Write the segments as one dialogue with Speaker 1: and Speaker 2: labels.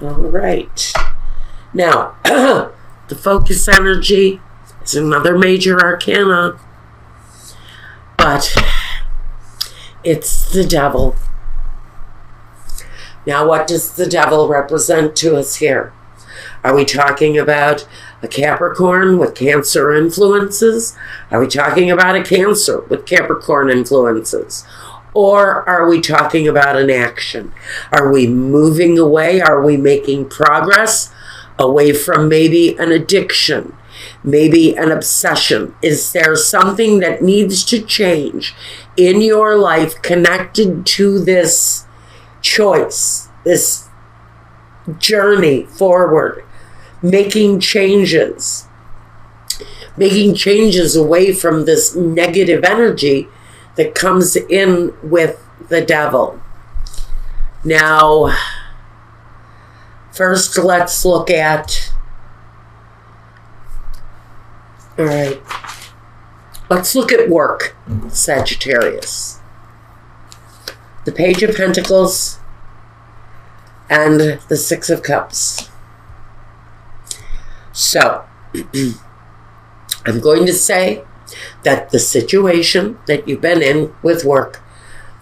Speaker 1: All right. Now, the focus energy is another major arcana, but it's the devil. Now, what does the devil represent to us here? Are we talking about a Capricorn with Cancer influences? Are we talking about a Cancer with Capricorn influences? Or are we talking about an action? Are we moving away? Are we making progress away from maybe an addiction, maybe an obsession? Is there something that needs to change in your life connected to this choice, this journey forward, making changes away from this negative energy that comes in with the devil? Now, first let's look at, all right, let's look at work, Sagittarius. The Page of Pentacles and the Six of Cups. So, I'm going to say that the situation that you've been in with work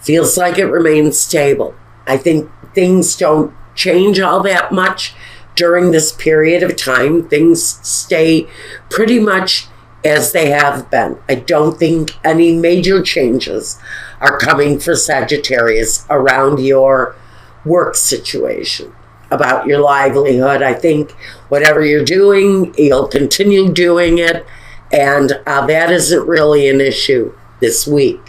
Speaker 1: feels like it remains stable. I think things don't change all that much during this period of time. Things stay pretty much as they have been. I don't think any major changes are coming for Sagittarius around your work situation, about your livelihood. I think whatever you're doing, you'll continue doing it, and that isn't really an issue this week.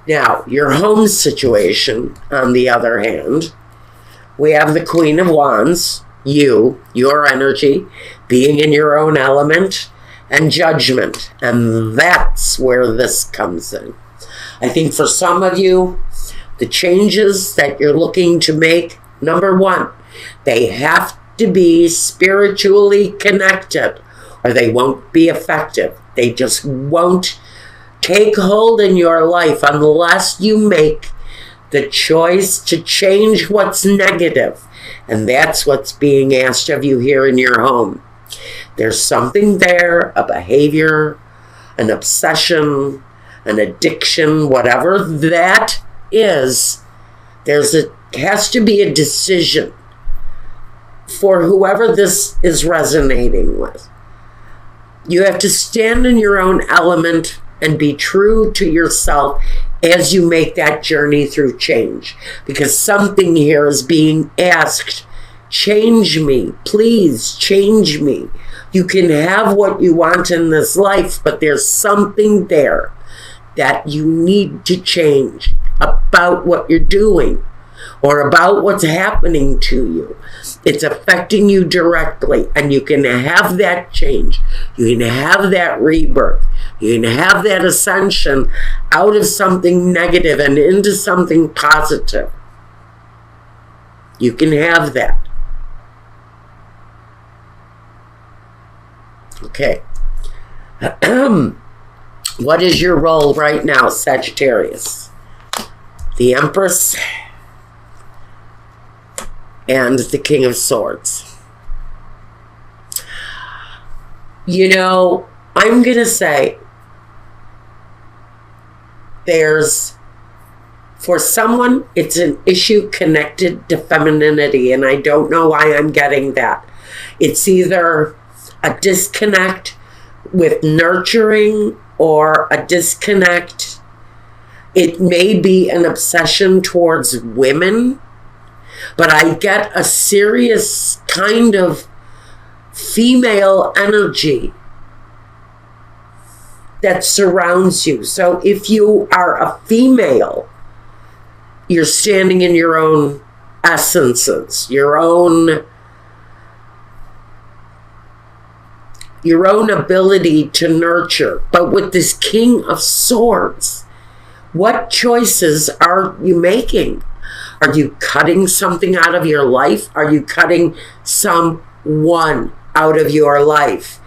Speaker 1: Now, your home situation, on the other hand, we have the Queen of Wands, your energy, being in your own element, and Judgment. And that's where this comes in. I think for some of you, the changes that you're looking to make, number one, they have to be spiritually connected, or they won't be effective. They just won't take hold in your life unless you make the choice to change what's negative. And that's what's being asked of you here in your home. There's something there, a behavior, an obsession, an addiction, whatever that is. Has to be a decision for whoever this is resonating with. You have to stand in your own element and be true to yourself as you make that journey through change. Because something here is being asked. Change me. Please change me. You can have what you want in this life, but there's something there that you need to change about what you're doing or about what's happening to you. It's affecting you directly, and you can have that change. You can have that rebirth. You can have that ascension out of something negative and into something positive. You can have that. Okay. What is your role right now, Sagittarius? The Empress and the King of Swords. You know, I'm going to say for someone, it's an issue connected to femininity, and I don't know why I'm getting that. It's either a disconnect with nurturing or a disconnect. It may be an obsession towards women, but I get a serious kind of female energy that surrounds you. So if you are a female, you're standing in your own essences, your own ability to nurture. But with this King of Swords, what choices are you making? Are you cutting something out of your life? Are you cutting someone out of your life?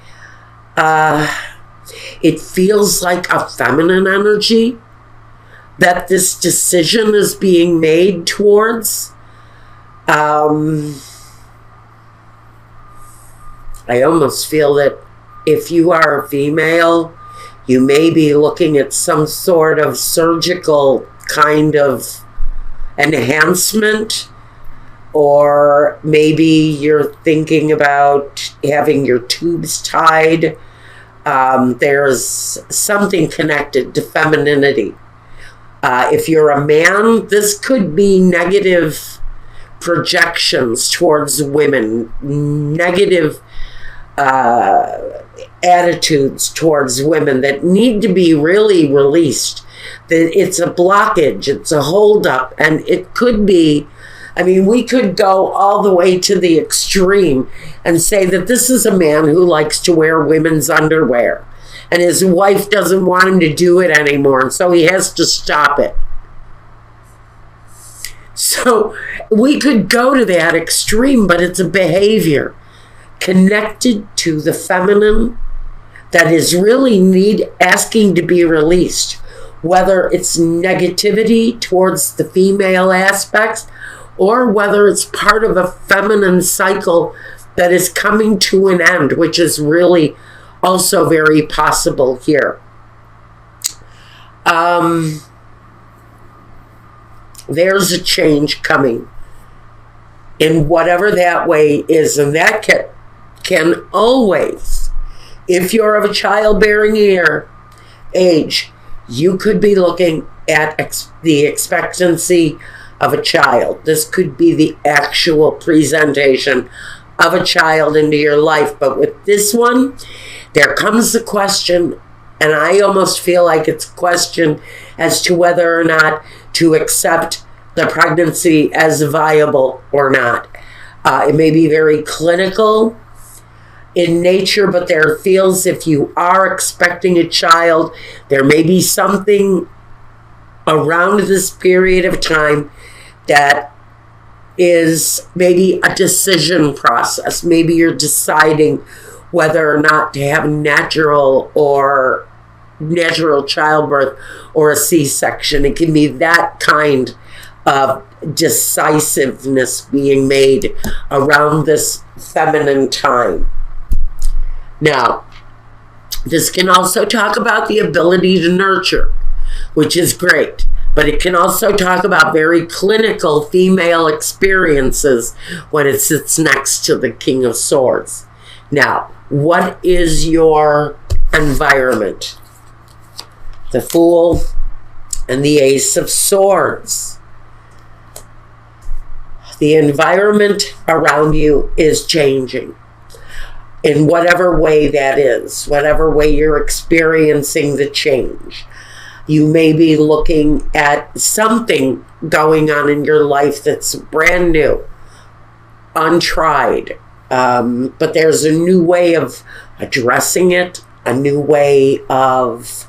Speaker 1: It feels like a feminine energy that this decision is being made towards. I almost feel that if you are a female, you may be looking at some sort of surgical kind of enhancement, or maybe you're thinking about having your tubes tied. There's something connected to femininity. If you're a man, this could be negative projections towards women, negative attitudes towards women that need to be really released. That it's a blockage, it's a holdup, and it could be, I mean, we could go all the way to the extreme and say that this is a man who likes to wear women's underwear, and his wife doesn't want him to do it anymore, and so he has to stop it. So we could go to that extreme, but it's a behavior connected to the feminine that is really asking to be released, whether it's negativity towards the female aspects or whether it's part of a feminine cycle that is coming to an end, which is really also very possible here. There's a change coming in whatever that way is, and that can always, if you're of a childbearing age, you could be looking at the expectancy of a child. This could be the actual presentation of a child into your life. But with this one, there comes the question, and I almost feel like it's a question as to whether or not to accept the pregnancy as viable or not. It may be very clinical in nature, but there feels if you are expecting a child, there may be something around this period of time that is maybe a decision process. Maybe you're deciding whether or not to have natural childbirth or a C-section. It can be that kind of decisiveness being made around this feminine time. Now, this can also talk about the ability to nurture, which is great, but it can also talk about very clinical female experiences when it sits next to the King of Swords. Now, what is your environment? The Fool and the Ace of Swords. The environment around you is changing in whatever way that is, whatever way you're experiencing the change. You may be looking at something going on in your life that's brand new, untried, but there's a new way of addressing it, a new way of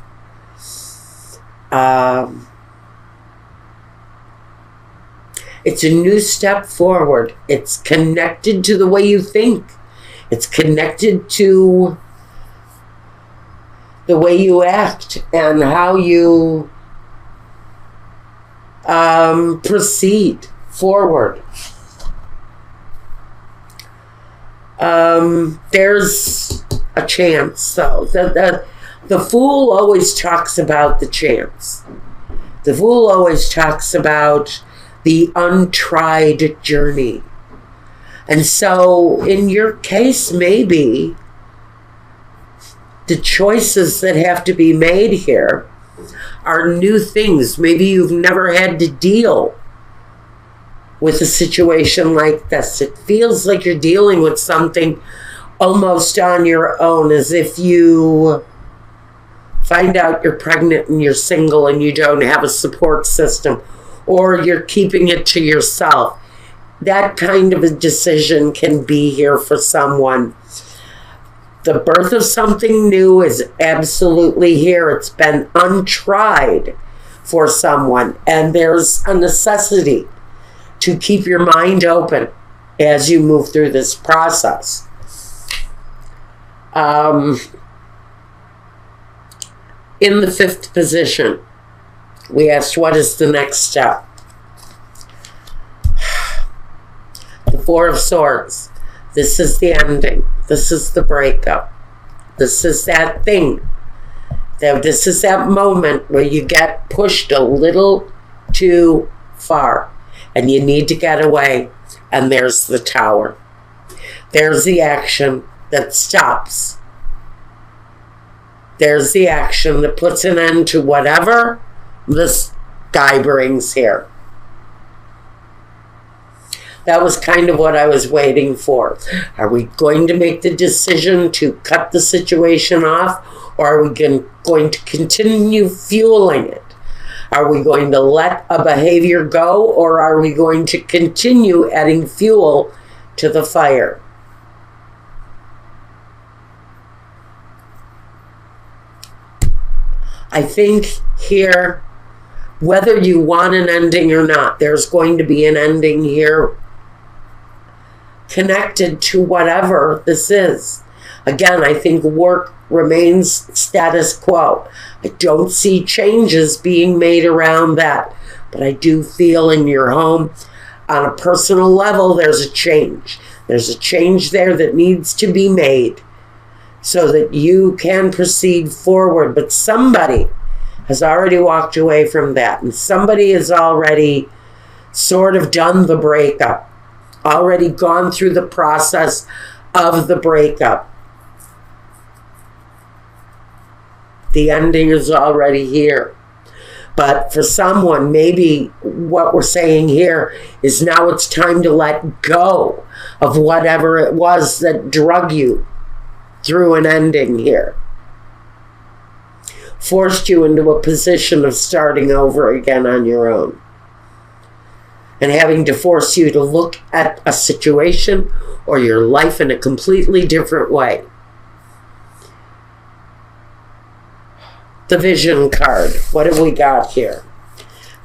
Speaker 1: it's a new step forward. It's connected to the way you think. It's connected to the way you act and how you proceed forward. There's a chance, though. The Fool always talks about the chance. The Fool always talks about the untried journey. And so in your case, maybe the choices that have to be made here are new things. Maybe you've never had to deal with a situation like this. It feels like you're dealing with something almost on your own, as if you find out you're pregnant and you're single and you don't have a support system, or you're keeping it to yourself. That kind of a decision can be here for someone. The birth of something new is absolutely here. It's been untried for someone, and there's a necessity to keep your mind open as you move through this process. In the fifth position, we asked, what is the next step? The Four of Swords. This is the ending. This is the breakup. This is that thing. This is that moment where you get pushed a little too far and you need to get away. And there's the tower. There's the action that stops. There's the action that puts an end to whatever this guy brings here. That was kind of what I was waiting for. Are we going to make the decision to cut the situation off, or are we going to continue fueling it? Are we going to let a behavior go, or are we going to continue adding fuel to the fire? I think here, whether you want an ending or not, there's going to be an ending here connected to whatever this is. Again, I think work remains status quo. I don't see changes being made around that, but I do feel in your home, on a personal level, there's a change. There's a change there that needs to be made so that you can proceed forward. But somebody has already walked away from that, and somebody has already sort of done the breakup, already gone through the process of the breakup. The ending is already here. But for someone, maybe what we're saying here is now it's time to let go of whatever it was that drug you through an ending here. Forced you into a position of starting over again on your own. And having to force you to look at a situation or your life in a completely different way. The Vision card. What have we got here?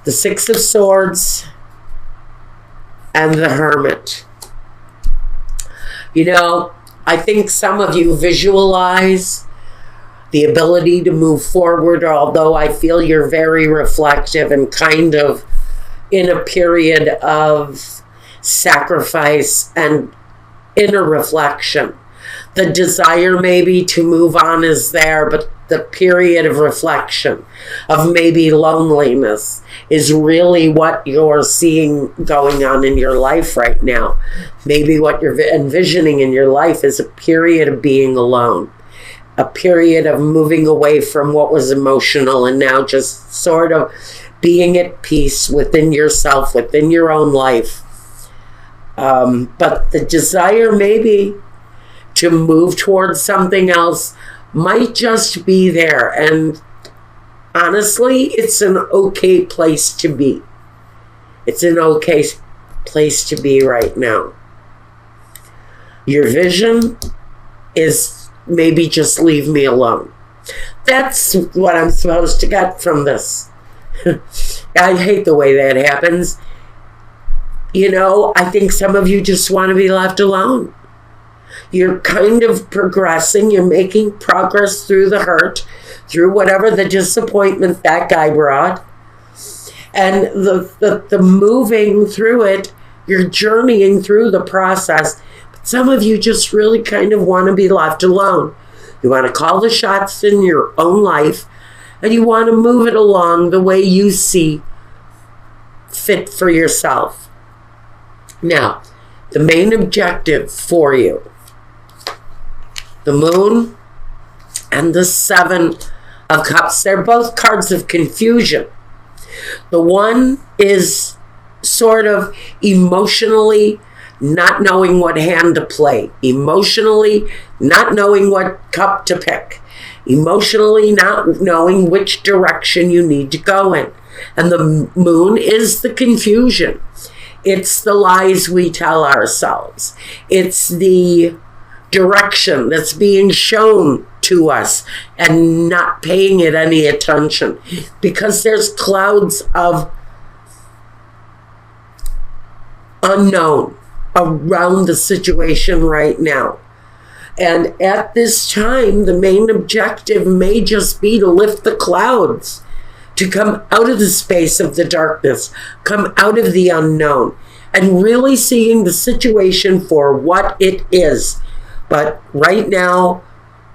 Speaker 1: The Six of Swords and the Hermit. You know, I think some of you visualize the ability to move forward, although I feel you're very reflective and kind of in a period of sacrifice and inner reflection. The desire maybe to move on is there, but the period of reflection, of maybe loneliness, is really what you're seeing going on in your life right now. Maybe what you're envisioning in your life is a period of being alone, a period of moving away from what was emotional and now just sort of being at peace within yourself, within your own life. But the desire maybe to move towards something else might just be there. And honestly, it's an okay place to be. It's an okay place to be right now. Your vision is maybe just leave me alone. That's what I'm supposed to get from this. I hate the way that happens. You know, I think some of you just want to be left alone. You're kind of progressing. You're making progress through the hurt, through whatever the disappointment that guy brought. And the moving through it, you're journeying through the process. But some of you just really kind of want to be left alone. You want to call the shots in your own life, and you want to move it along the way you see fit for yourself. Now, the main objective for you, the Moon and the Seven of Cups, they're both cards of confusion. The one is sort of emotionally not knowing what hand to play, emotionally not knowing what cup to pick, emotionally not knowing which direction you need to go in. And the Moon is the confusion. It's the lies we tell ourselves. It's the direction that's being shown to us and not paying it any attention, because there's clouds of unknown around the situation right now. And at this time, the main objective may just be to lift the clouds, to come out of the space of the darkness, come out of the unknown, and really seeing the situation for what it is. But right now,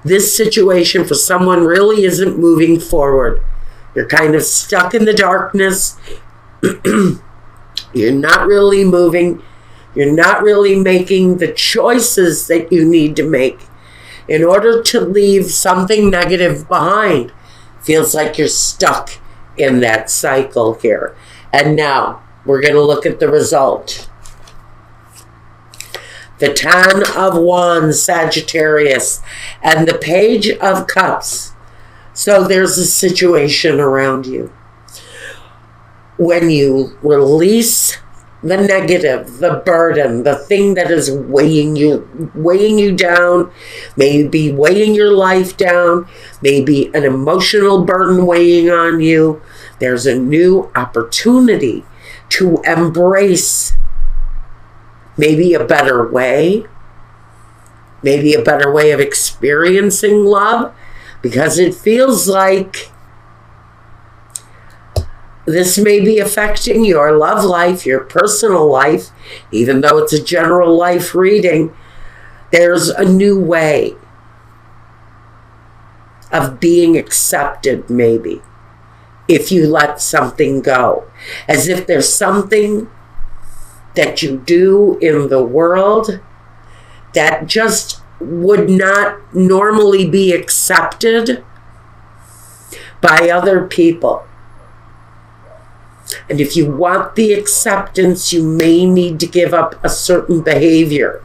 Speaker 1: this situation for someone really isn't moving forward. You're kind of stuck in the darkness. You're not really moving. You're not really making the choices that you need to make in order to leave something negative behind. Feels like you're stuck in that cycle here. And now we're going to look at the result. The Ten of Wands, Sagittarius, and the Page of Cups. So there's a situation around you. When you release the negative, the burden, the thing that is weighing you down, maybe weighing your life down, maybe an emotional burden weighing on you, there's a new opportunity to embrace maybe a better way, maybe a better way of experiencing love, because it feels like this may be affecting your love life, your personal life, even though it's a general life reading. There's a new way of being accepted, maybe, if you let something go. As if there's something that you do in the world that just would not normally be accepted by other people. And if you want the acceptance, you may need to give up a certain behavior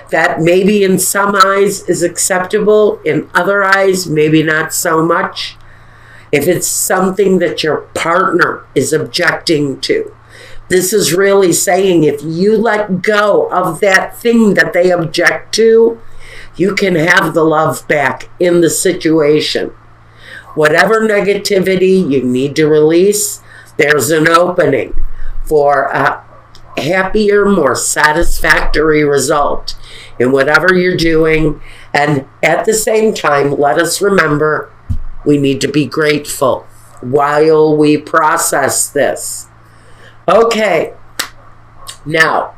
Speaker 1: that maybe in some eyes is acceptable, in other eyes maybe not so much. If it's something that your partner is objecting to, this is really saying if you let go of that thing that they object to, you can have the love back in the situation. Whatever negativity you need to release, there's an opening for a happier, more satisfactory result in whatever you're doing. And at the same time, let us remember we need to be grateful while we process this. Okay, now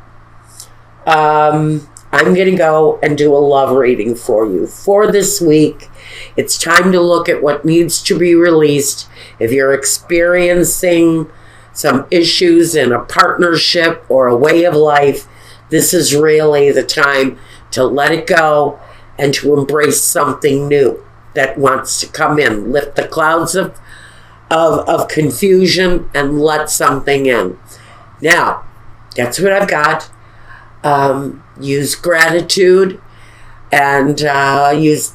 Speaker 1: I'm going to go and do a love reading for you for this week. It's time to look at what needs to be released. If you're experiencing some issues in a partnership or a way of life, this is really the time to let it go and to embrace something new that wants to come in. Lift the clouds of confusion and let something in. Now, that's what I've got. Use gratitude and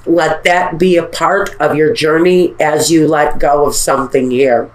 Speaker 1: let that be a part of your journey as you let go of something here.